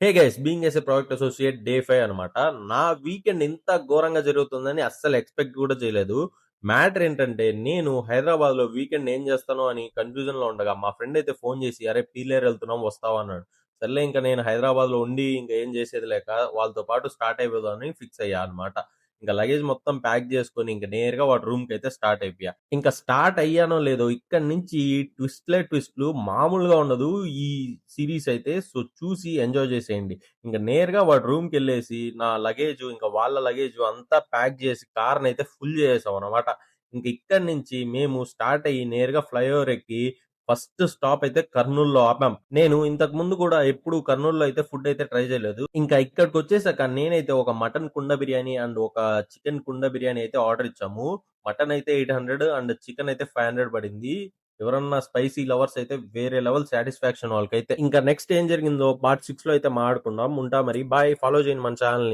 Hey guys being yes ఏ project associate day 5 అనమాట. నా weekend ఇంత ఘోరంగా జరుగుతుందని అస్సలు ఎక్స్పెక్ట్ కూడా చేయలేదు. మ్యాటర్ ఏంటంటే నేను హైదరాబాద్ లో వీకెండ్ ఏం చేస్తానో అని కన్ఫ్యూజన్ లో ఉండగా మా ఫ్రెండ్ అయితే ఫోన్ చేసి అరే పీలేరు వెళ్తున్నాం వస్తావా అన్నాడు. సర్లే ఇంకా నేను హైదరాబాద్ లో ఉండి ఇంకా ఏం చేసేది లేక వాళ్ళతో పాటు స్టార్ట్ అయిపోదామని ఫిక్స్ అయ్యా అనమాట. ఇంకా లగేజ్ మొత్తం ప్యాక్ చేసుకొని ఇంకా నేరుగా వాటి రూమ్ కి అయితే స్టార్ట్ అయిపోయా. ఇంకా స్టార్ట్ అయ్యానో లేదో ఇక్కడ నుంచి ట్విస్ట్లు మామూలుగా ఉండదు ఈ సిరీస్ అయితే. సో చూసి ఎంజాయ్ చేసేయండి. ఇంకా నేరుగా వాడి రూమ్ కి వెళ్ళేసి నా లగేజ్ ఇంకా వాళ్ళ లగేజ్ అంతా ప్యాక్ చేసి కార్ అయితే ఫుల్ చేసేసాం అనమాట. ఇంక ఇక్కడి నుంచి మేము స్టార్ట్ అయ్యి నేరుగా ఫ్లైఓవర్ ఎక్కి ఫస్ట్ స్టాప్ అయితే కర్నూలులో ఆపాం. నేను ఇంతకు ముందు కూడా ఎప్పుడు కర్నూలులో అయితే ఫుడ్ అయితే ట్రై చేయలేదు. ఇంకా ఇక్కడికి వచ్చేసాక నేనైతే ఒక మటన్ కుండ బిర్యానీ అండ్ ఒక చికెన్ కుండ బిర్యానీ అయితే ఆర్డర్ ఇచ్చాము. మటన్ అయితే 800 అండ్ చికెన్ అయితే 500 పడింది. ఎవరన్నా స్పైసీ లవర్స్ అయితే వేరే లెవెల్ సాటిస్ఫాక్షన్ వాళ్ళకైతే. ఇంకా నెక్స్ట్ ఏం జరిగిందో పార్ట్ 6 లో అయితే మాట్లాడుకుందాం. ఉంటా మరి బాయ్. ఫాలో చేయండి మన ఛానల్ ని.